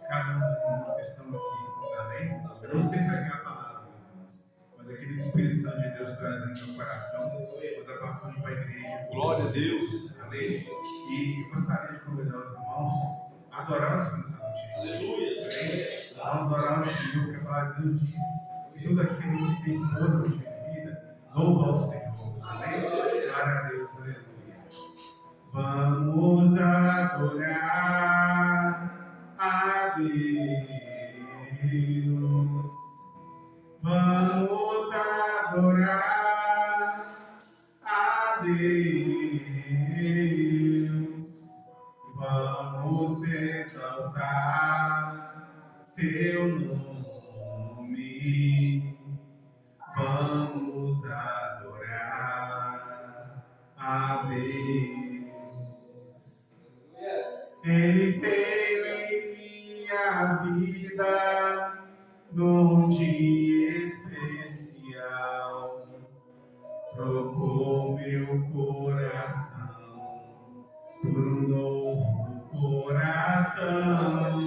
cada um dos irmãos que estão aqui. Amém? Eu não sei pregar a palavra, meus irmãos, mas aquele que o Espírito Santo de Deus traz no meu coração, eu estou passando para a igreja. Glória a Deus. Amém? E eu gostaria de convidar os irmãos a adorar o Senhor nessa noite. Aleluia. Amém? Vamos adorar o Senhor, porque a palavra de Deus diz que tudo aquilo que tem fôlego de vida, louva ao Senhor. Amém? Glória a Deus. Aleluia. Vamos adorar a Deus. Vamos adorar a Deus. Vamos exaltar seu nome. Vamos adorar a Deus. Ele veio em minha vida num dia especial, trocou meu coração por um novo coração,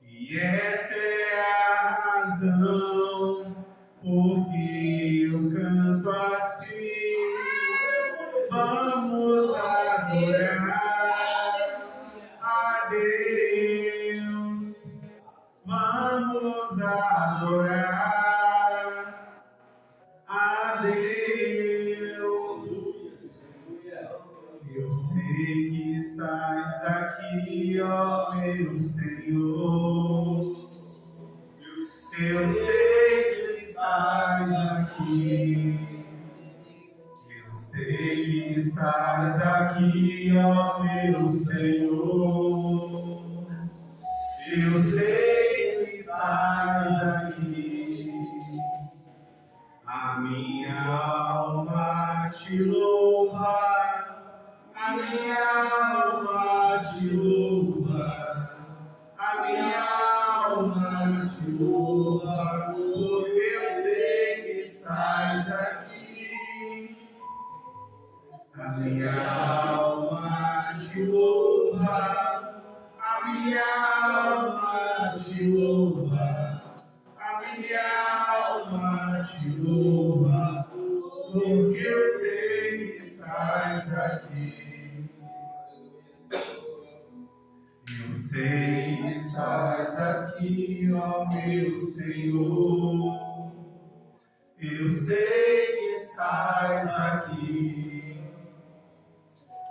e esta é a razão porque eu canto assim. Vamos adorar a Deus, vamos adorar a Deus. Eu sei que estás aqui, ó meu Senhor. Eu sei que estás aqui. Eu sei que estás aqui, ó meu Senhor. Eu sei que estás aqui. A minha alma te louva, a minha alma te louva, a minha alma te louva, porque eu sei que estás aqui. A minha alma te louva, a minha alma te louva, a minha alma te louva, porque eu sei que estás aqui. Eu sei que estás aqui, ó meu Senhor. Eu sei que estás aqui.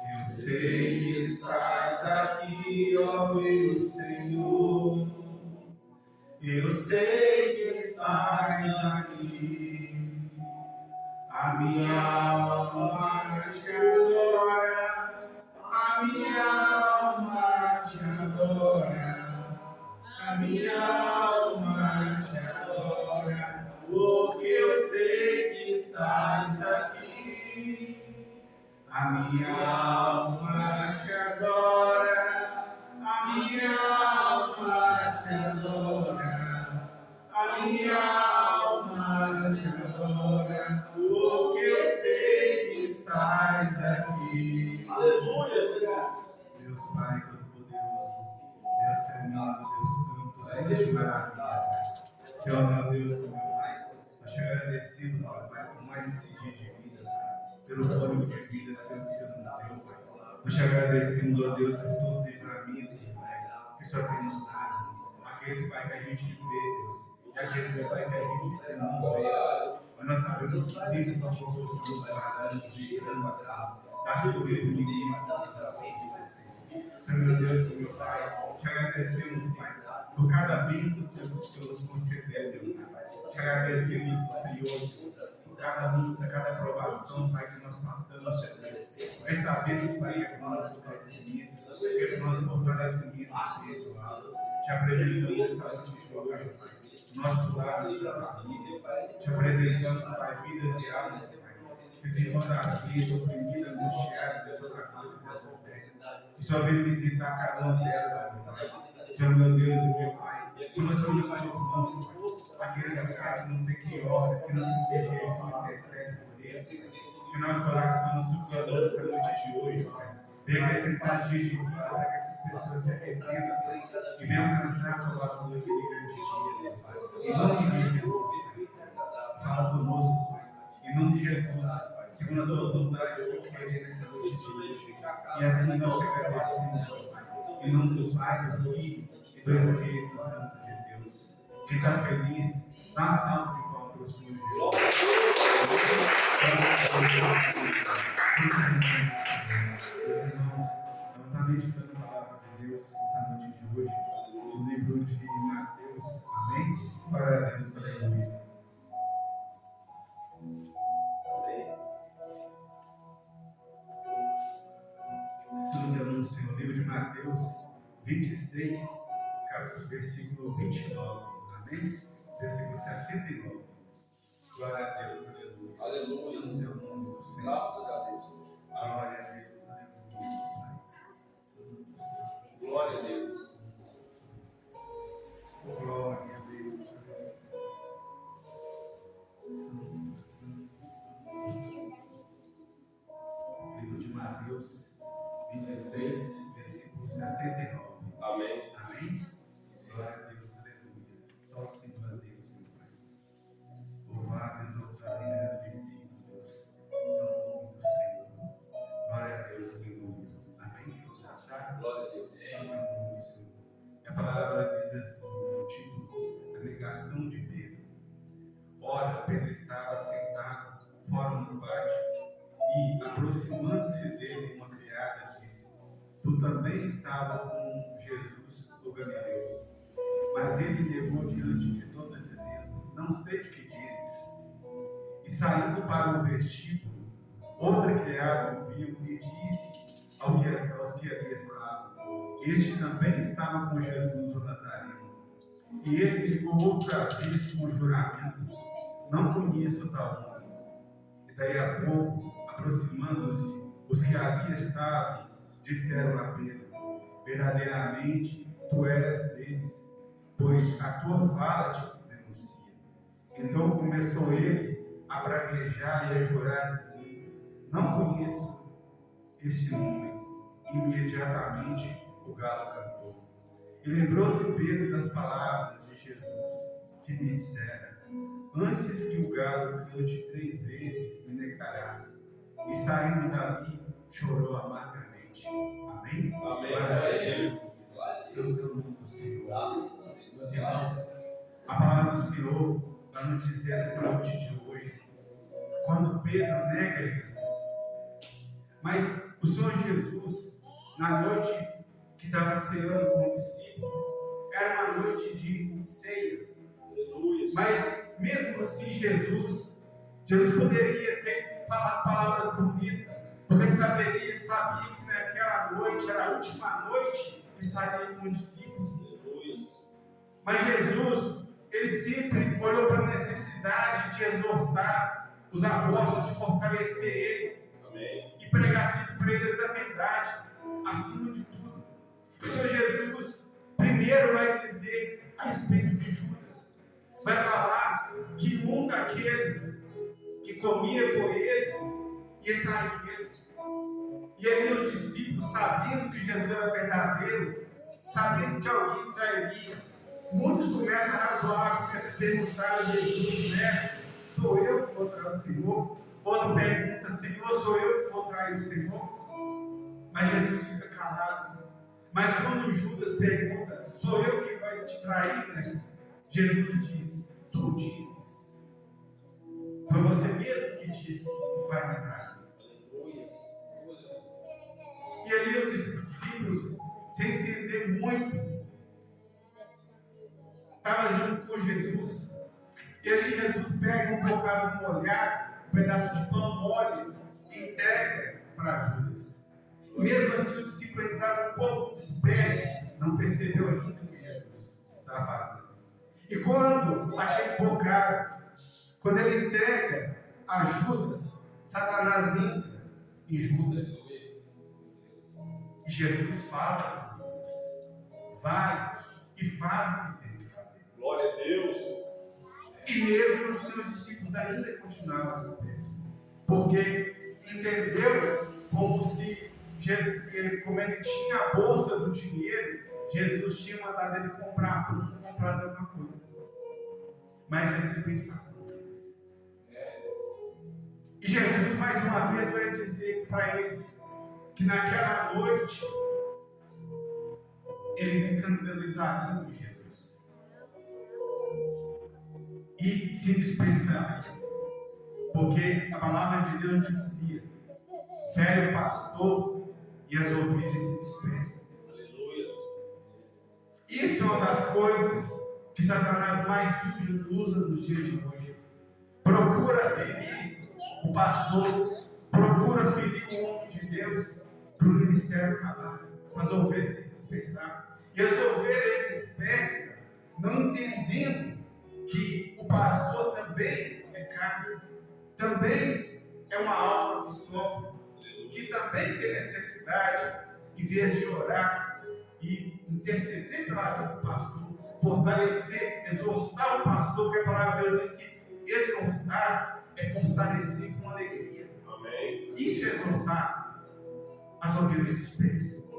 Eu sei que estás aqui, ó meu Senhor. Eu sei que estás aqui. A minha alma te adora, a minha alma te adora, a minha alma te adora, porque eu sei que estás aqui. A minha alma te adora, a minha alma te adora, a minha alma te adora, porque eu sei que estás aqui. Aleluia, Deus Pai Todo-Poderoso, Deus tremendo, Deus Santo, Deus de maravilha. Senhor, meu Deus, meu Pai, nós te agradecemos, meu Pai, por mais esse dia de vida, pelo fôlego de vida, Senhor, que o Senhor nos deu, Pai. Nós te agradecemos, ó Deus, por todo o livramento, Pai, que o Senhor tem nos dado. Aqueles, Pai, que a gente vê, Deus, e aqueles, meu Pai, que a gente não vê, mas nós sabemos que vive com a construção, guardando, girando a casa, da figura do inimigo, Senhor, meu Deus, meu Pai, te agradecemos, Pai, por cada bênção, Senhor, que o Senhor nos concedeu, meu Pai. Te agradecemos, Senhor, por cada luta, cada aprovação, Pai, que nós passamos, mas sabemos, Pai, que é o nosso crescimento, que é o nosso fortalecimento espiritual. Te apresentamos essa noite de hoje, nosso lar, nossa família, te apresentamos, Pai, vidas e almas, Pai, que se encontram aflitas, oprimidas, angustiadas, pessoas aflitas dessa terra. Que só venha visitar cada uma delas, Pai. Senhor, meu Deus e meu Pai, que nós somos os teus irmãos, aqueles que não tem que orar, que não seja jejum, intercede por eles. Que nossa oração nos suplicador essa noite de hoje, Pai. Venha acrescentar dias de vida para que essas pessoas se arrependam e e venha alcançar a salvação daquele grande dia, Deus Pai. Em nome de Jesus, fala conosco, Pai. Em nome de Jesus, segundo a tua autoridade, eu querer nessa noite de hoje. E assim nós te agradecemos, Pai. Em nome do Pai, do Filho e do Espírito Santo de Deus. Quem está feliz, dá uma salva de palmas para o Senhor Jesus. Meus irmãos, vamos estar meditando a palavra de Deus essa noite de hoje, no livro de Mateus. Amém? Glória a Deus, aleluia. Santo anúncio, no livro de Mateus 26, versículo 29. Amém? Versículo 69. Glória a Deus, aleluia. Aleluia. Santo é o nome do Senhor. Graças a Deus. Glória a Deus, aleluia. Glória a Deus. Glória a Deus, aleluia. Livro de Mateus 26, versículo 69. Amém. Amém? Glória a Deus, aleluia. Só o Senhor é Deus, meu Pai. Louvado, exaltado e engrandecido, Deus, é o nome do Senhor. Glória a Deus, aleluia. Amém? Todos acharam? Glória a Deus. Santo é o nome do Senhor. E a palavra diz assim, no título, a negação de Pedro. Ora, Pedro estava sentado fora no pátio e, aproximando-se dele, uma criada disse: Tu também estava com Jesus do Galileu. Mas ele negou diante de todos, dizendo: Não sei o que dizes. E saindo para o vestíbulo, outra criada o viu e disse aos que ali estavam: Este também estava com Jesus o Nazareno. E ele negou outra vez com juramento: Não conheço tal homem. E daí a pouco, aproximando-se, os que ali estavam disseram a Pedro: Verdadeiramente tu és deles, pois a tua fala te denuncia. Então começou ele a praguejar e a jurar, dizendo: Não conheço este homem. Imediatamente o galo cantou. E lembrou-se Pedro das palavras de Jesus, que lhe dissera: Antes que o galo cante 3 vezes, me negarás. E saindo dali, chorou amargamente. Amém? Amém. Glória a Deus. Santo é o nome do Senhor. Meus irmãos, a palavra do Senhor vai nos dizer nessa noite de hoje, quando Pedro nega Jesus. Mas o Senhor Jesus, na noite que estava ceando com o discípulo, era uma noite de ceia. Aleluia. Mas mesmo assim, Jesus poderia ter falado palavras bonitas, porque sabia que naquela noite era a última noite que estaria com o discípulo. Aleluia. Mas Jesus, ele sempre olhou para a necessidade de exortar os apóstolos, de fortalecer eles. Amém. E pregar sempre para eles a verdade, acima de tudo. O Senhor Jesus primeiro vai dizer a respeito de Judas. Vai falar que um daqueles que comia com ele ia trair ele. E ali os discípulos, sabendo que Jesus era verdadeiro, sabendo que alguém trairia, muitos começam a razoar, começam a perguntar a Jesus: Mestre, sou eu que vou trair o Senhor? Outro pergunta: Senhor, sou eu que vou trair o Senhor? Mas Jesus fica calado. Mas quando Judas pergunta: sou eu que vai te trair, mestre? Jesus diz: tu dizes. Foi você mesmo que disse que vai me trair. Aleluia. E ali os discípulos, sem entender muito, estavam junto com Jesus. E ali Jesus pega um bocado molhado, um pedaço de pão mole, e entrega para Judas. Mesmo assim, o discípulo estava um pouco disperso, não percebeu ainda o que Jesus estava fazendo. E quando aquele bocado, quando ele entrega a Judas, Satanás entra em Judas. E Jesus fala com Judas: vai e faz o que tem que fazer. Glória a Deus. E mesmo os seus discípulos ainda continuavam dispersos, porque entendeu como se, como ele tinha a bolsa do dinheiro, Jesus tinha mandado ele comprar alguma coisa. Mas é dispensação deles. E Jesus mais uma vez vai dizer para eles que naquela noite eles escandalizariam de Jesus e se dispensariam, porque a palavra de Deus dizia: fere o pastor e as ovelhas se dispersam. Aleluia. Isso é uma das coisas que Satanás mais usa nos dias de hoje. Procura ferir o pastor, procura ferir o homem de Deus para o ministério acabar, para as ovelhas se dispersar. E as ovelhas dispersam, não entendendo que o pastor também é carne, também é uma alma que sofre, que também tem necessidade, em vez de orar e interceder pela vida do pastor, fortalecer, exortar o pastor, que a palavra de Deus diz que exortar é fortalecer com alegria. Amém. Isso é exortar as ovelhas dispersas,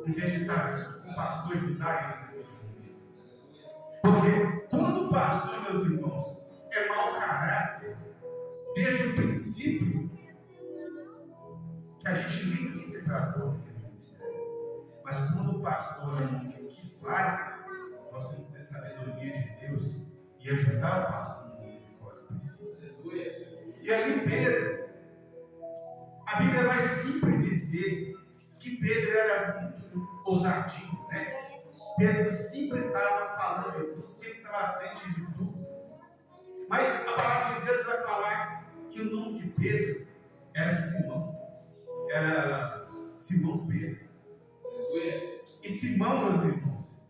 em vez de estar com o pastor ajudar ele. Porque quando o pastor, meus irmãos, é mau caráter, desde o princípio, que a gente nem entra para as portas do ministério. Mas quando o pastor é um homem que falha, nós temos que ter sabedoria de Deus e ajudar o pastor no momento que nós precisamos. E aí Pedro, a Bíblia vai sempre dizer que Pedro era muito ousadio, né? Pedro sempre estava falando, sempre estava à frente de tudo. Mas a palavra de Deus vai falar que o nome de Pedro era Simão. Era Simão Pedro. E Simão, meus irmãos,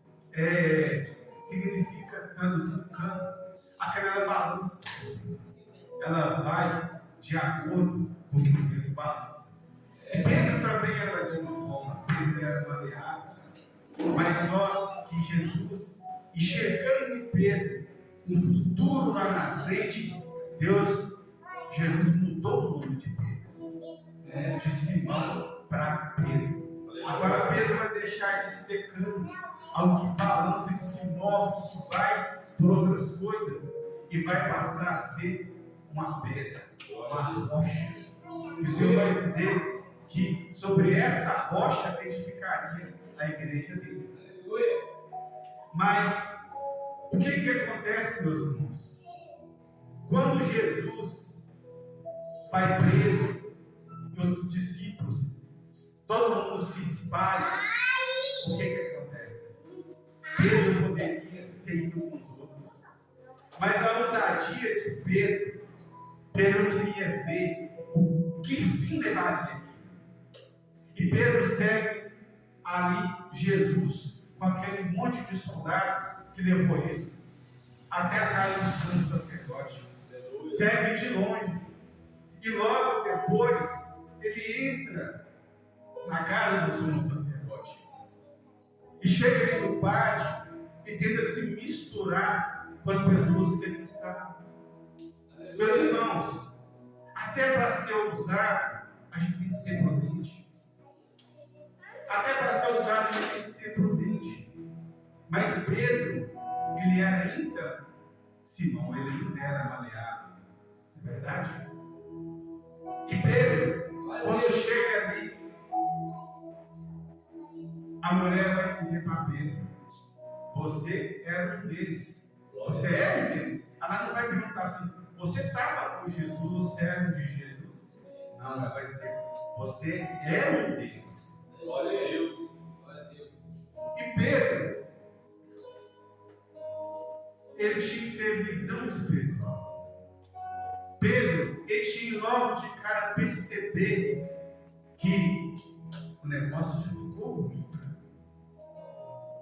significa, traduzindo cano, aquela balança. Ela vai de acordo com o que o vento balança. E Pedro também era da mesma forma. Pedro era maleável. Mas só que Jesus, enxergando em Pedro um futuro lá na frente, Jesus mudou o nome de Pedro, de Simão para Pedro. Agora Pedro vai deixar de ser cano, algo que balança, que se move, que vai por outras coisas, e vai passar a ser uma pedra, uma rocha. E o Senhor vai dizer que sobre esta rocha edificaria a igreja dele. Mas o que acontece, meus irmãos? Quando Jesus vai preso e os discípulos, todo mundo se espalha, o que acontece? Pedro poderia ter ido com os outros, mas a ousadia de Pedro queria ver o que fim levaria. E Pedro segue ali Jesus com aquele monte de soldado que levou ele até a casa do sumo sacerdote. Segue de longe. E logo depois ele entra na casa do sumo sacerdote. E chega ali no pátio e tenta se misturar com as pessoas que ele está. Meus irmãos, até para ser ousado, a gente tem que ser prudente. Até para ser ousado, a gente tem que ser prudente. Mas Pedro, ele era ainda Simão, ele ainda era maleável. Não é verdade? E Pedro, quando chega ali, a mulher vai dizer para Pedro: você era um deles. Você é um deles. Ela não vai perguntar assim: você estava com Jesus, servo de Jesus? Não, ela vai dizer: você é um deles. Glória a Deus. Glória a Deus. E Pedro, ele tinha que ter visão espiritual. Pedro, ele tinha logo de cara perceber que o negócio já ficou ruim.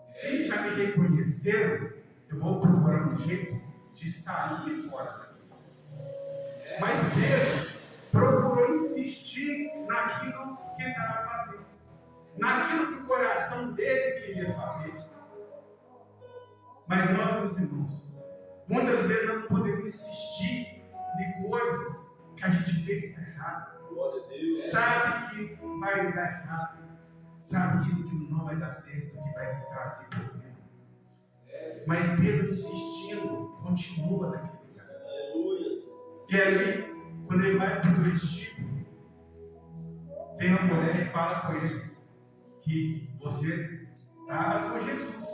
Se já me reconheceram, eu vou procurar um jeito de sair fora daqui. Mas Pedro procurou insistir naquilo que ele estava fazendo, naquilo que o coração dele queria fazer. Mas nós, meus irmãos, muitas vezes nós não podemos insistir em coisas que a gente vê que está errado, sabe que vai dar errado, sabe que não vai dar certo, que vai trazer problema. Mas Pedro insistindo, continua naquele lugar. Aleluias. E ali, quando ele vai para o vestíbulo, vem uma mulher e fala com ele que você estava com Jesus.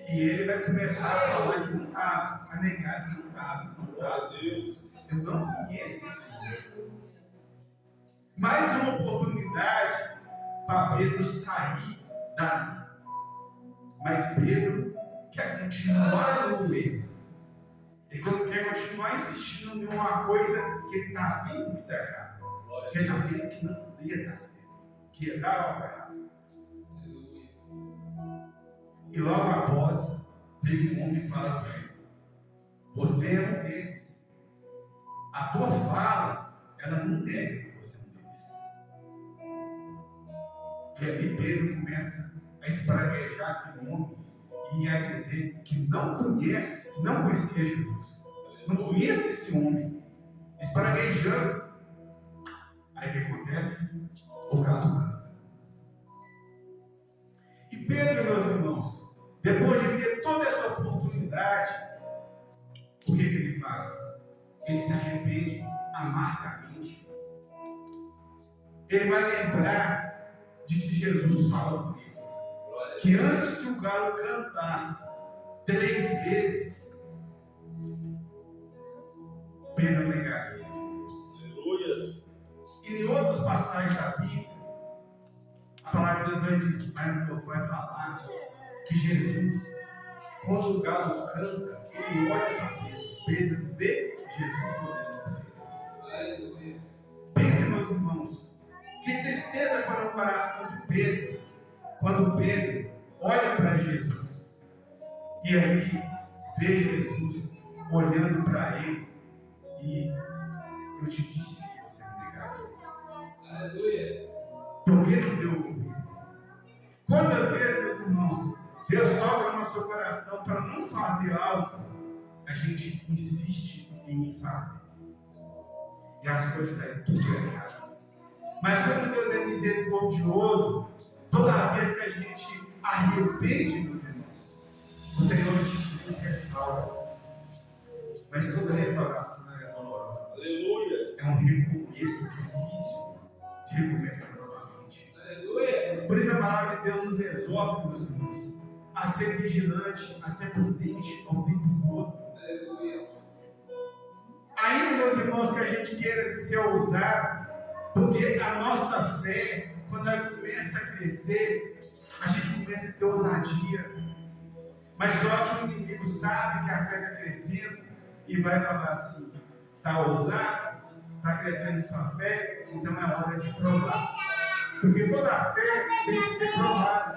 E ele vai começar a falar que não estava, a negar que não estava. Glória a Deus. Eu não conheço esse Senhor. Mais uma oportunidade para Pedro sair dali. Mas Pedro quer continuar no erro. Ele quer continuar insistindo em uma coisa que ele está vendo que está errado. Que ele está vendo que não ia dar certo. Que ia dar algo errado. E logo após, vem um homem e fala para ele: você é um deles. A tua fala, ela não nega que você é um deles. E ali Pedro começa a espraguejar aquele homem e a dizer que não conhecia Jesus. Não conhece esse homem. Espraguejando. Aí o que acontece? O galo canta. E Pedro, meus irmãos, depois de ter toda essa oportunidade, o que ele faz? Ele se arrepende amargamente. Ele vai lembrar de que Jesus fala com ele que antes que o galo cantasse 3 vezes, Pedro negaria Jesus. Aleluias. E em outras passagens da Bíblia, a palavra de Deus vai falar que Jesus, quando o galo canta, ele olha para Pedro. Pedro vê Jesus olhando para ele. Pense, meus irmãos, que tristeza foi no coração de Pedro, quando Pedro olha para Jesus e ali vê Jesus olhando para ele, e eu te disse que você me negaria. Aleluia. Por que deu ouvido? Quantas vezes, meus irmãos, Deus toca no nosso coração para não fazer algo, a gente insiste em fazer. E as coisas saem tudo errado. Mas quando Deus é misericordioso, toda vez que a gente arrepende, meus irmãos, o Senhor te restaura. Mas toda restauração é dolorosa. Aleluia. É um recomeço difícil de recomeçar novamente. Aleluia. Por isso a palavra de Deus nos exorta, meus irmãos, a ser vigilante, a ser prudente ao tempo todo. Aleluia. Ainda, meus irmãos, que a gente queira ser ousado, porque a nossa fé, quando ela começa a crescer, a gente começa a ter ousadia. Mas só que o inimigo sabe que a fé está crescendo e vai falar assim: está ousado, está crescendo sua fé, então é hora de provar. Porque toda a fé tem que ser provada.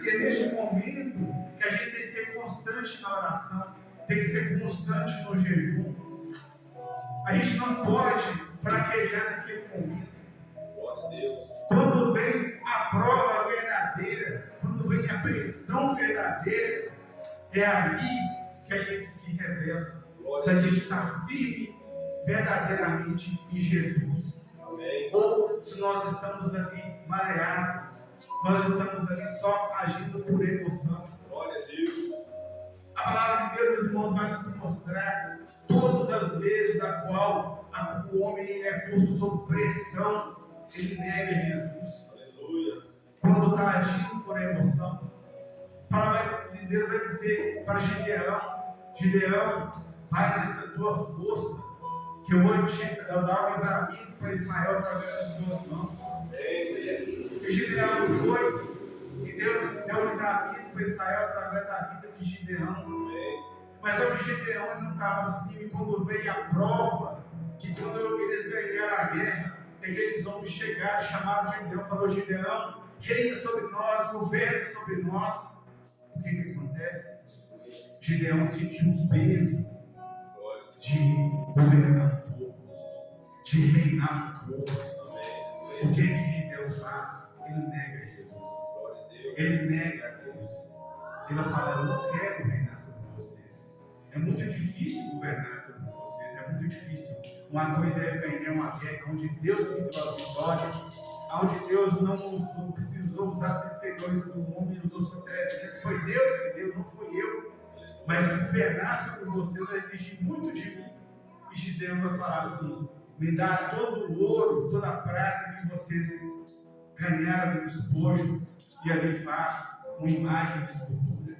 E é neste momento que a gente tem que ser constante na oração, tem que ser constante no jejum. A gente não pode fraquejar naquele momento. Glória a Deus. Quando vem a prova verdadeira, quando vem a pressão verdadeira, é ali que a gente se revela. Se a gente está firme verdadeiramente em Jesus. Amém. Ou se nós estamos ali mareados, nós estamos ali só agindo por emoção. Glória a Deus. A palavra de Deus, meus irmãos, vai nos mostrar todas as vezes a qual o homem é posto sob pressão, ele nega Jesus. Aleluia. Quando está agindo por emoção, a palavra de Deus vai dizer para Gideão: Gideão, vai nessa tua força, que eu vou te dar o livramento para Israel através das tuas mãos. E Gideão foi, e Deus deu o livramento para Israel através da vida de Gideão. Mas só que Gideão ele não estava firme quando veio a prova, que quando eles ganharam a guerra, aqueles homens chegaram, chamaram Gideão, falou: Gideão, reina sobre nós, governa sobre nós. O que acontece? Gideão sentiu um peso de governar um povo, de reinar um povo. O que Gideão faz? Ele nega Jesus. Ele nega a Deus. Ele vai falar: eu não quero reinar sobre vocês. É muito difícil governar sobre vocês. É muito difícil. Uma coisa é ganhar uma guerra onde Deus me deu a vitória. onde Deus não precisou usar 32 do homem, usou só 300. Foi Deus que deu, não fui eu. Mas governar sobre vocês vai exigir muito de mim. E Gideão vai falar assim: me dá todo o ouro, toda a prata que vocês ganharam do despojo, e ali faz uma imagem de escultura,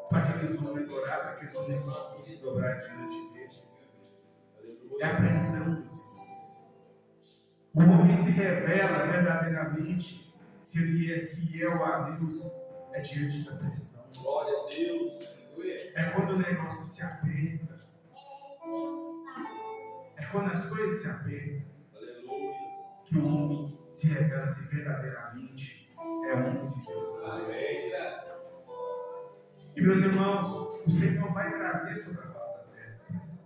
para que eles vão adorar, para que eles vão se dobrar diante deles. É a pressão, meus irmãos. O homem se revela verdadeiramente se ele é fiel a Deus, é diante da pressão. Glória a Deus. É quando o negócio se aperta. É quando as coisas se apertam. Aleluia. Que o homem se revela se verdadeiramente é homem de Deus. Amém. E meus irmãos, o Senhor vai trazer sobre a face da terra essa pressão.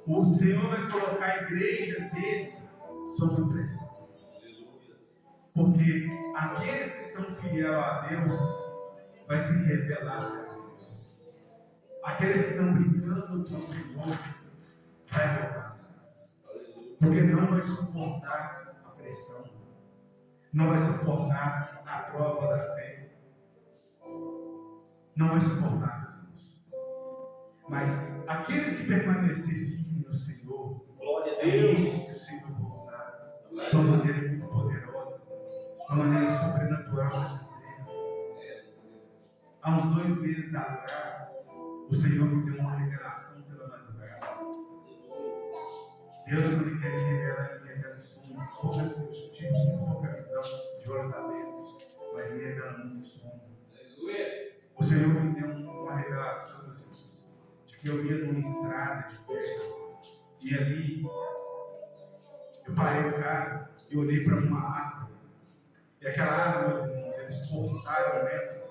O Senhor vai colocar a igreja dele sob pressão. Aleluia. Porque aqueles que são fiéis a Deus vai se revelar sobre Deus. Aqueles que estão brincando com o Senhor vai voltar atrás. Porque não vai suportar a pressão. Não vai suportar a prova da fé. Não vai suportar, meus irmãos. Mas aqueles que permanecerem firmes no Senhor, Glória a é Deus. esses que o Senhor vai usar de uma maneira muito poderosa, de uma maneira sobrenatural nessa terra. Há uns 2 meses atrás, o Senhor me deu uma revelação pela madrugada. Deus, quando Ele quer me revelar, Ele revela o sonho. Eu tive muito pouca visão de olhos abertos, mas Ele revela muito sonho. O Senhor me deu uma revelação, meus irmãos, de que eu ia numa estrada de terra, e ali eu parei o carro e olhei para uma árvore, e aquela árvore, meus irmãos, eles cortaram ela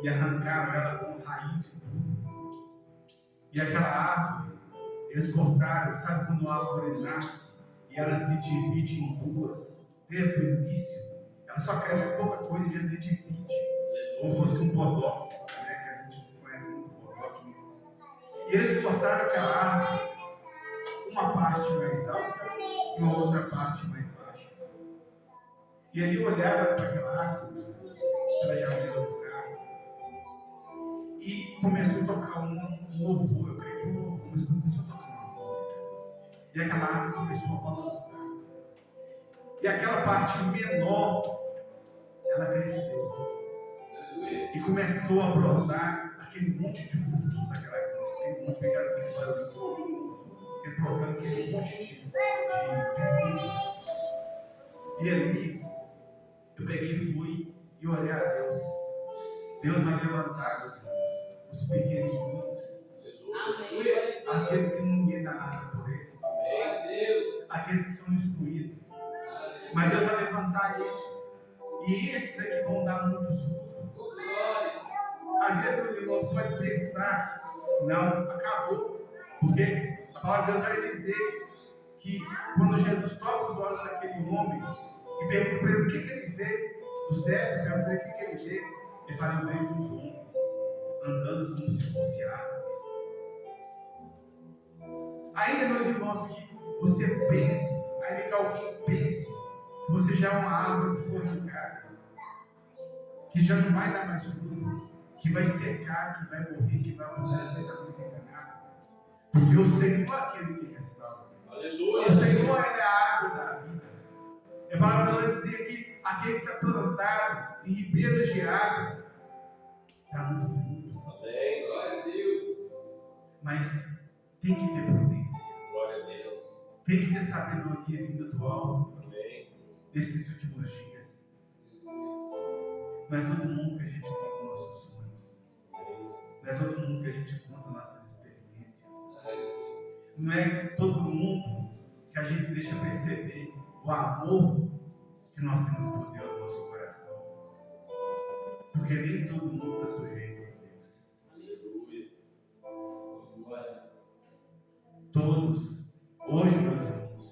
e arrancaram ela com raiz e tudo. E aquela árvore, eles cortaram, sabe quando a árvore nasce e ela se divide em duas, desde o início, ela só cresce pouca coisa e já se divide, como se fosse um bodoque, né, que a gente não conhece muito bodoque. E eles cortaram aquela árvore, uma parte mais alta e uma outra parte mais baixa. E ali eu olhava para aquela árvore, pela janela do carro, e começou a tocar um louvor. Eu creio que foi um louvor, mas começou a tocar uma música. E aquela árvore começou a balançar. E aquela parte menor, ela cresceu. E começou a brotar aquele monte de frutos daquela cruz. Aquele monte de casamentos barulhentos. Brotando aquele monte de frutos. E ali, eu peguei e fui e orei a Deus. Deus vai levantar os pequenininhos, aqueles que ninguém dá nada por eles, aqueles que são excluídos. Mas Deus vai levantar esses. E esses é que vão dar muitos frutos. Às vezes, meus irmãos, pode pensar, não, acabou. Porque a palavra de Deus vai dizer que quando Jesus toca os olhos daquele homem e pergunta para ele o que ele vê do céu, pergunta para ele o que ele vê, ele fala: eu vejo os homens andando como se fossem árvores. Ainda, meus irmãos, que você pense, ainda que alguém pense que você já é uma árvore que foi arrancada, que já não vai dar mais fruto, que vai secar, que vai morrer, que vai apodrecer, está muito enganado. Porque o Senhor é aquele que restaura. Aleluia. O Senhor é a água da vida. É para nós dizer que aquele que está plantado em ribeiros de água dá muito fruto. Amém. Glória a Deus. Mas tem que ter prudência. Glória a Deus. Tem que ter sabedoria vinda do alto. Amém. Nesses últimos dias. Não é todo mundo que a gente conta nossos sonhos. Não é todo mundo que a gente conta nossas experiências. Não é todo mundo que a gente deixa perceber o amor que nós temos por Deus no nosso coração. Porque nem todo mundo está sujeito a Deus. Aleluia. Todos, hoje, meus irmãos,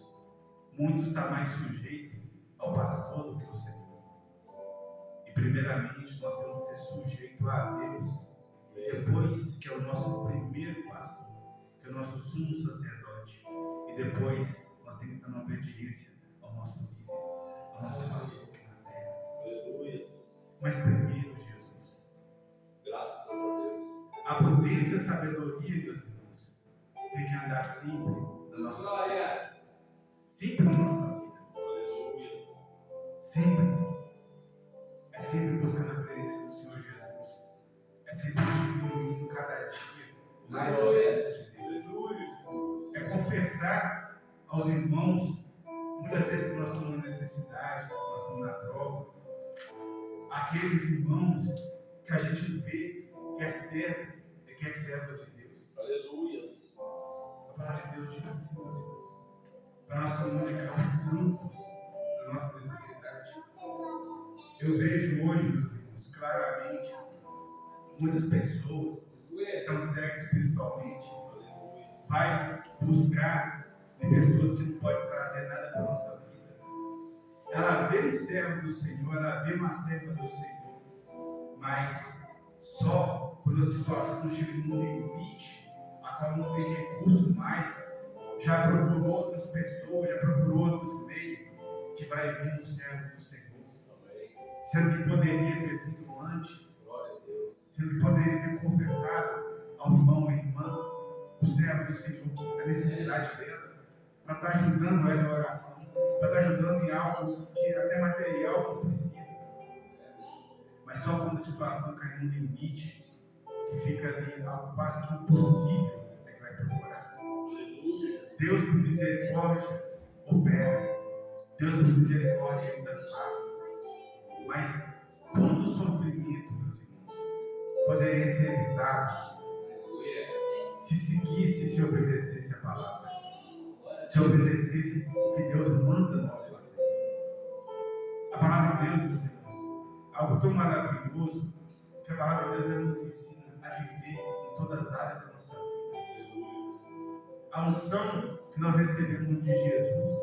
muitos estão mais sujeitos ao pastor do que ao Senhor. E primeiramente nós temos que ser sujeitos a Deus. E depois, que é o nosso primeiro pastor, que é o nosso sumo sacerdote. E depois nós temos que estar na obediência ao nosso líder, ao nosso Mas primeiro Jesus. Graças a Deus. A prudência e a sabedoria, meus irmãos, tem que andar sempre na nossa vida. Sempre na nossa vida. Aleluia. Sempre. É sempre buscando a presença do Senhor Jesus. É sempre diminuindo cada dia mais a presença de Deus. É confessar aos irmãos, muitas vezes que nós estamos na necessidade, nós estamos na prova, aqueles irmãos que a gente vê que é servo e que é serva de Deus. Aleluia. A palavra de Deus diz assim, meus irmãos, para nós comunicarmos santos da nossa necessidade. Eu vejo hoje, meus irmãos, claramente, muitas pessoas que estão cegas espiritualmente, vai buscar de pessoas que não podem trazer nada para a nossa vida. Ela vê um servo do Senhor, ela vê uma serva do Senhor, mas só quando a situação chega num limite, a qual não tem recurso mais, já procurou outras pessoas, já procurou outros meios, que vai vir um servo do Senhor. Sendo que poderia ter vindo antes, sendo que poderia ter confessado ao irmão ou irmã, o servo do Senhor, a necessidade dela, para estar ajudando ela em oração, para estar ajudando em algo que até material que precisa. Mas só quando a situação cai num limite, que fica ali algo quase que impossível, é que vai procurar. Deus, por misericórdia, opera. Deus, por misericórdia, ainda faz. Mas quanto sofrimento, meus irmãos, poderia ser evitado se seguisse, se obedecesse a palavra, se obedecesse o que Deus manda nós fazer. A palavra de Deus, meus irmãos, algo tão maravilhoso, que a palavra de Deus nos ensina a viver em todas as áreas da nossa vida. A unção que nós recebemos de Jesus,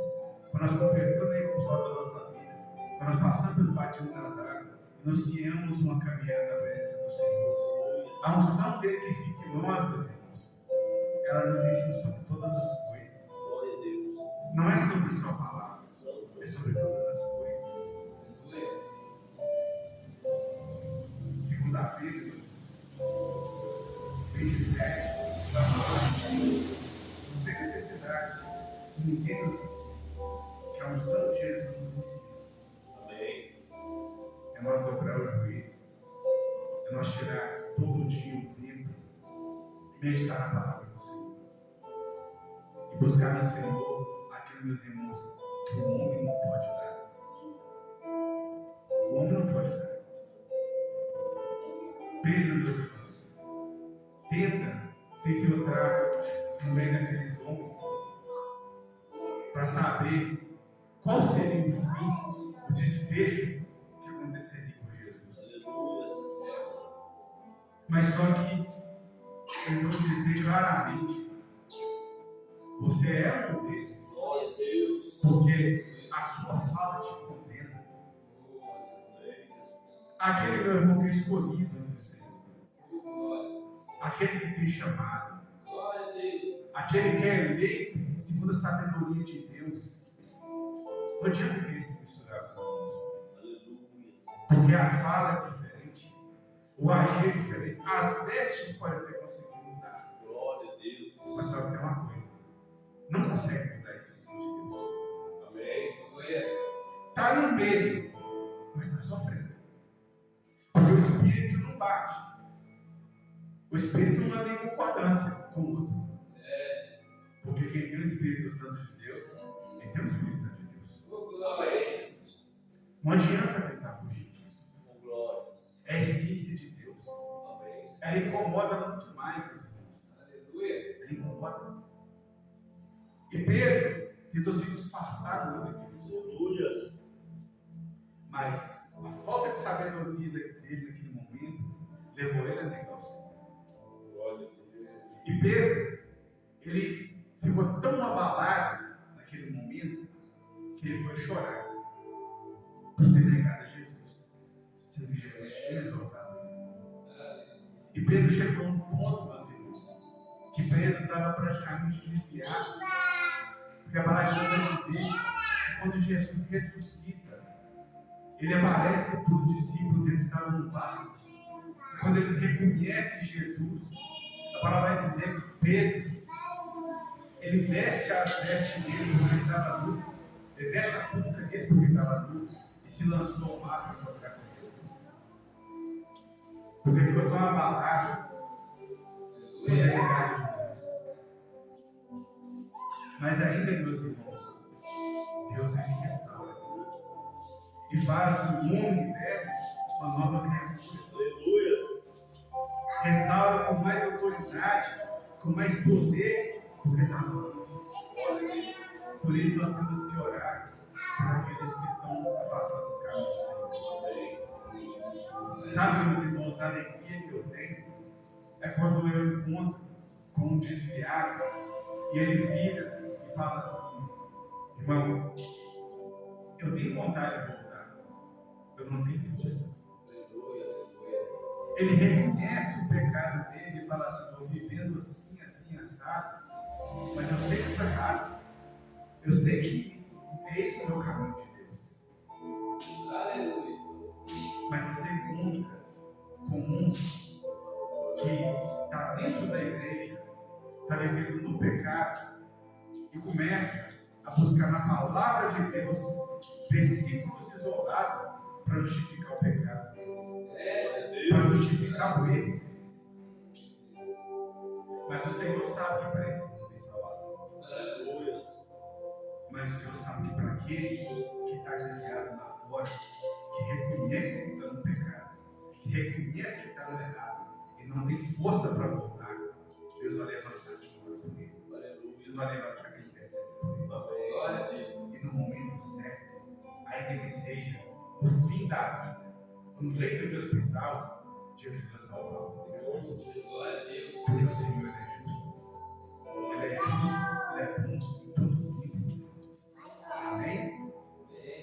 quando nós confessamos a recurso da nossa vida, quando nós passamos pelo batismo das águas, iniciamos uma caminhada na presença do Senhor. A unção dele que fica em nós, meus irmãos, ela nos ensina sobre todas as coisas. Glória a Deus. Não é sobre sua palavra, é sobre todas as coisas. Segunda Pedro 27, vai falar que não tem necessidade que ninguém nos ensine, que a unção de Jesus nos ensina. Amém. É nós dobrar o joelho, é nós tirar todo dia o tempo e meditar na palavra do Senhor. E buscar no Senhor aquilo, meus irmãos, que o homem não pode dar. O homem não pode dar. Pedro, meus irmãos, tenta se infiltrar no meio daqueles homens para saber qual seria o fim, o desfecho que aconteceria com Jesus. Mas só que eles vão dizer claramente: você é um deles, porque a sua fala te condena. Aquele, meu irmão, que é escolhido do Senhor, aquele que tem chamado, aquele que é eleito segundo a sabedoria de Deus, não adianta querer se misturar com nós, porque a fala é diferente, o agir é diferente, as vestes podem ter conseguido mudar. Glória a Deus. Mas só que tem uma coisa: não consegue mudar a essência de Deus. Amém. Está no meio, mas está sofrendo. Porque o Espírito não bate. O Espírito não anda em concordância com o outro. Porque quem tem o Espírito Santo de Deus, quem tem o Espírito Santo de Deus. Não adianta tentar fugir disso. É a essência de Deus. Ela incomoda muito mais, meus irmãos. Ela incomoda. E Pedro tentou se disfarçar no meio daqueles homens. Mas a falta de sabedoria dele naquele momento levou ele a negar o Senhor. E Pedro, ele ficou tão abalado naquele momento que ele foi chorar por ter negado a Jesus, sendo que Jesus tinha exortado ele. E Pedro chegou a um ponto, meus irmãos, que Pedro estava praticamente desviado, porque a palavra de Deus vai dizer que quando Jesus ressuscita, Ele aparece para os discípulos, eles estavam no barco. E quando eles reconhecem Jesus, a palavra vai dizer que Pedro, ele veste as vestes dele porque ele estava nu, ele veste a túnica dele porque ele estava nu, e se lançou ao mar para encontrar com Jesus. Porque ficou tão abalado por ter negado Jesus. Mas ainda, meus irmãos, Deus ele restaura e faz do homem velho uma nova criatura. Aleluia. Restaura com mais autoridade, com mais poder, porque estava antes. Por isso nós temos que orar por aqueles que estão afastados dos caminhos do Senhor. Sabe, meus irmãos, a alegria que eu tenho é quando eu encontro com um desviado e ele vira e fala assim: irmão, eu tenho vontade de voltar, eu não tenho força. Ele reconhece o pecado dele e fala assim: estou vivendo assim, assim, assado, mas eu sei que estou errado. Eu sei que esse é o meu caminho de Deus. Aleluia. Mas você encontra com um que está dentro da igreja, está vivendo no pecado e começa a buscar na palavra de Deus versículos isolados para justificar o pecado deles, para justificar o erro deles. Mas o Senhor sabe que para esse não tem salvação. Aleluia. Mas o Senhor sabe que para aqueles que estão desviados lá fora, que reconhecem que estão no pecado, que reconhecem que estão no errado e não tem força para voltar, Deus vai levantar quem ora por ele. Deus vai levantar quem intercede por ele. Glória a Deus. E no momento certo, ainda que seja o fim da vida, no leito de hospital, Jesus vai salvar o teu. Glória a Deus. Porque o Senhor é justo. Ele é justo, ele é bom em todo tempo. Amém?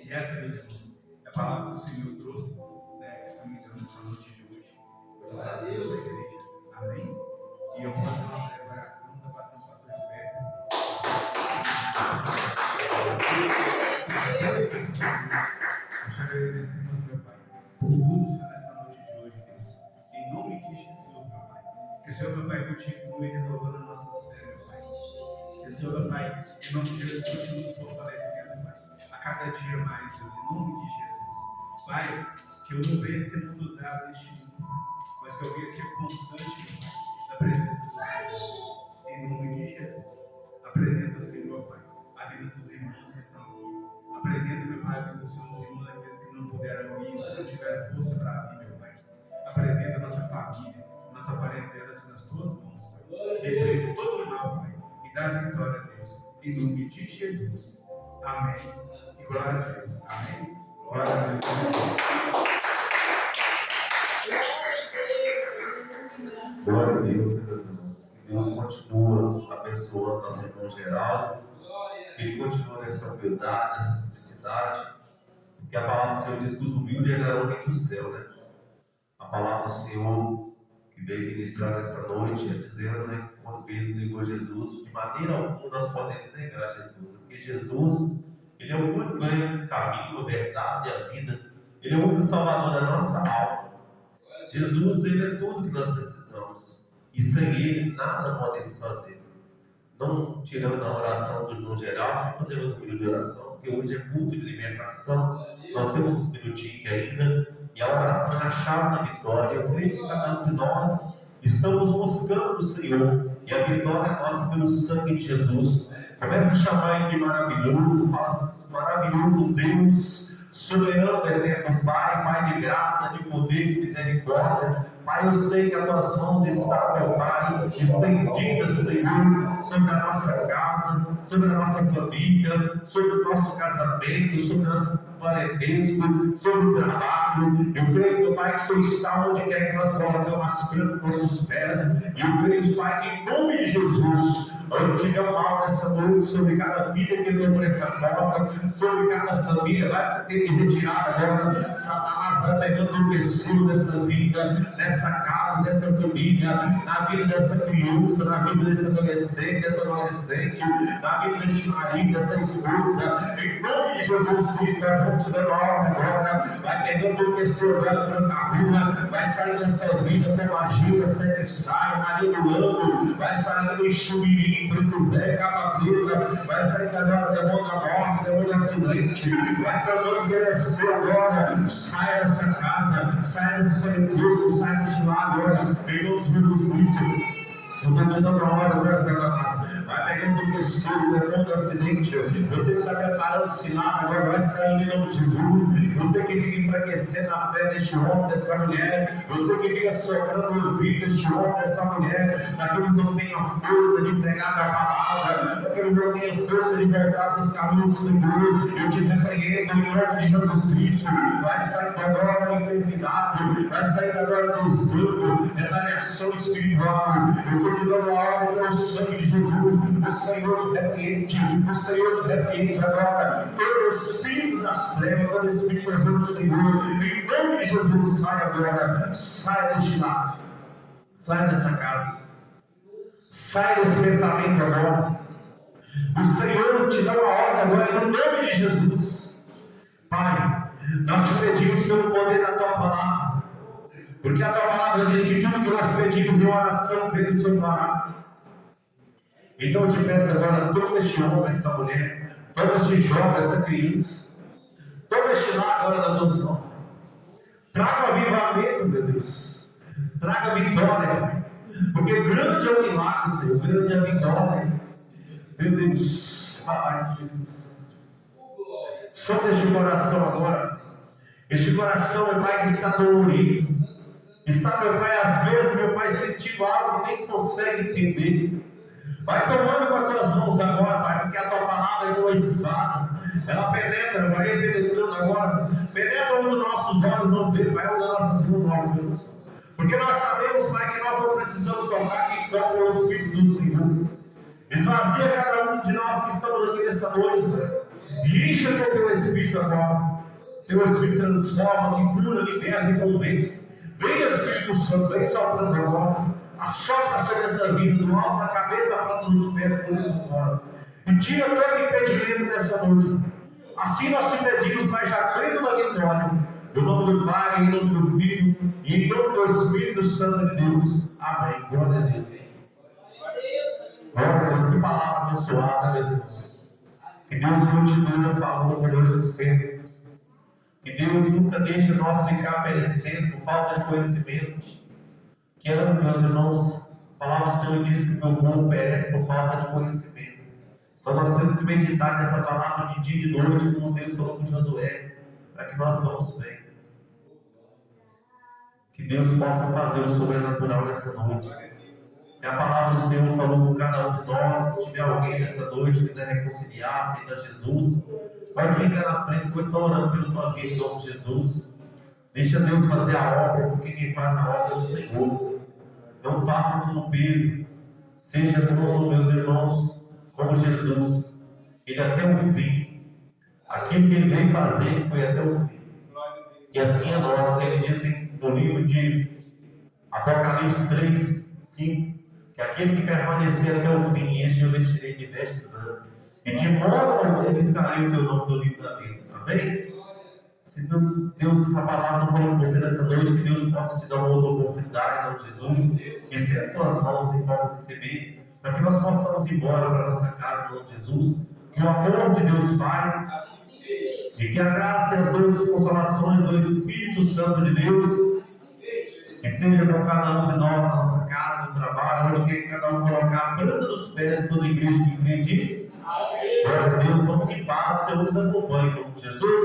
E essa, meus irmãos, é a palavra que o Senhor trouxe, né, que estamos entrando nessa noite de hoje. Glória a Deus. Amém? E eu vou fazer uma breve oração da passando para o pastor Gilberto. Eu te agradecemos, meu Pai, por tudo, Senhor, nessa noite de hoje, Deus. Em nome de Jesus, meu Pai. Que o Senhor, meu Pai, continue renovando as nossas fé, meu Pai. Que o Senhor, meu Pai, em nome de Jesus, continue nos fortalecendo, Pai. A cada dia mais, Deus, em nome de Jesus. Pai, que eu não venha ser muito usado neste mundo, mas que eu venha ser constante, meu Pai, na presença do Senhor. Em nome de Jesus. Apresenta, Senhor, Pai, a vida dos irmãos que estão aqui. Apresenta, meu Pai, a vida dos seus irmãos, aqueles que não puderam vir, que não tiveram força para vir, meu Pai. Apresenta a nossa família, nossa parentela, assim, nas tuas mãos, Pai. Repreende todo o mal, Pai, e dá vitória a Deus. Em nome de Jesus. Amém. E glória a Deus. Amém. Glória a Deus. Glória a Deus, meus irmãos. Que Deus continua abençoando nosso irmão Geraldo. Que Ele continue nessa humildade, nessa simplicidade. Porque a palavra do Senhor diz que os humildes herdarão o reino do céu, né? A palavra do Senhor que veio ministrar nessa noite é dizendo, né, que quando Pedro negou Jesus, de maneira alguma nós podemos negar Jesus. Porque Jesus, Ele é o único caminho, a verdade e a vida. Ele é o único salvador da nossa alma. Jesus, Ele é tudo que nós precisamos. E sem Ele, nada podemos fazer. Não tirando a oração do irmão geral, vamos fazer os minutos de oração, porque hoje é culto de libertação. Nós temos uns minutinhos ainda. E a oração é a chave da vitória. Eu creio que cada um de nós estamos buscando o Senhor. E a vitória é nossa pelo sangue de Jesus. Comece a chamar Ele de maravilhoso. Fala, maravilhoso Deus, soberano, eterno Pai, Pai de graça, de poder, de misericórdia. Pai, eu sei que as tuas mãos estão, meu Pai, estendidas, Senhor, sobre a nossa casa, sobre a nossa família, sobre o nosso casamento, sobre o nosso parentesco, sobre o trabalho. Eu creio, meu Pai, que o Senhor está onde quer que nós colocamos as plantas dos nossos pés. E eu creio, Pai, que em nome de Jesus, eu diga mal nessa noite sobre cada vida que entrou por essa porta, sobre cada família, vai ter que retirar agora. Satanás vai pegando um empecilho nessa vida, nessa casa, nessa família, na vida dessa criança, na vida desse adolescente, na vida desse marido, dessa esposa. Em nome de Jesus Cristo, estou te dando a ordem agora. Vai pegando o terceiro ano na rua, vai sair dessa vida com magia, sempre sai, marido louco, vai sair do chumirim, preto velho, capa preta, vai sair agora demônio da morte, demônio do acidente, vai clamando obedecer agora, sai dessa casa, sai desse percurso, sai de lá agora, em nome de Jesus Cristo. Eu estou te dando a hora agora, Satanás. Vai pegando o terceiro, demônio do acidente. Você que está preparando sinal, agora vai sair em nome de Jesus. Você que fica enfraquecendo a fé deste homem, dessa mulher. Você que fica soprando o ouvido deste homem, dessa mulher. Naquele que não tem a força de pregar a palavra. Naquele que não tem a força de voltar para os caminhos do Senhor. Eu te repreendo em nome de Jesus Cristo. Vai sair agora da enfermidade. Vai sair agora do desânimo. É da reação espiritual. Eu te dando a ordem pelo sangue de Jesus, o Senhor te repreende, o Senhor te repreende agora, todo espírito das trevas, todo espírito do Senhor, em nome de Jesus, sai agora, sai deste lado, sai dessa casa, sai desse pensamento agora, o Senhor te dá uma ordem agora, em nome de Jesus. Pai, nós te pedimos pelo poder da tua palavra, porque a tua palavra diz que tudo que nós pedimos em oração, Ele o Senhor fará. Então eu te peço agora, toma este homem, essa mulher, toma este jovem, essa criança, toma este lar agora nas tuas mãos. Traga o avivamento, meu Deus. Traga vitória, porque grande é o milagre, Senhor, grande é a vitória. Meu Deus, Pai Jesus. Sobre este coração agora, este coração, meu Pai, que está dolorido. Está, meu Pai, às vezes, meu Pai, sentindo algo que nem consegue entender. Vai tomando com as tuas mãos agora, Pai, porque a tua palavra é uma espada. Ela penetra, vai penetrando agora. Penetra onde nossos olhos não vê, vai olhando nossas mãos no alcance. Porque nós sabemos, Pai, que nós não precisamos tocar, que toca o Espírito do Senhor. Esvazia cada um de nós que estamos aqui nessa noite, Pai. E encha com o teu Espírito agora. Teu Espírito transforma, que cura, liberta e convence. Vem, Espírito Santo, vem soprando agora. Assopra sobre essa vida, do alto da cabeça, a planta dos pés, por dentro fora. E tira todo impedimento dessa noite. Assim nós te pedimos, Pai, já crendo na vitória. Em nome do Pai, em nome do Filho, e em nome do Espírito Santo de Deus. Amém. Glória a Deus. Glória a Deus. Que palavra abençoada, meus irmãos. Que Deus continue falando conosco sempre. Que Deus nunca deixe nós ficar perecendo por falta de conhecimento. Que, meus irmãos, a palavra do Senhor diz que o meu povo perece por falta de conhecimento. Então nós temos que meditar nessa palavra de dia e de noite, como Deus falou com Josué, para que nós vamos bem. Que Deus possa fazer o sobrenatural nessa noite. Se a palavra do Senhor falou com cada um de nós, se tiver alguém nessa noite que quiser reconciliar, aceitar Jesus, pode vir cá na frente, pois estou orando pela tua vida em nome de Jesus. Deixa Deus fazer a obra, porque quem faz a obra é o Senhor. Não faça como Pedro, seja como meus irmãos, como Jesus. Ele até o fim. Aquilo que ele veio fazer foi até o fim. E assim é nós, que ele disse no livro de Apocalipse 3, 5, que aquele que permanecer até o fim, este eu vestirei de vestes brancas. E de modo algum riscarei o teu nome do livro da vida. Amém? Se Deus, essa palavra não falou com você nessa noite, que Deus possa te dar uma outra oportunidade em nome de Jesus, que seja as tuas mãos em forma de receber, para que nós possamos ir embora para a nossa casa em nome de Jesus, que o amor de Deus Pai, e que a graça e as doces consolações do Espírito Santo de Deus esteja com cada um de nós, na nossa casa, no trabalho, onde quer cada um colocar a planta dos pés de toda a igreja que crê diz. Glória a Deus, vamos em paz, Senhor nos acompanhe em nome de Jesus.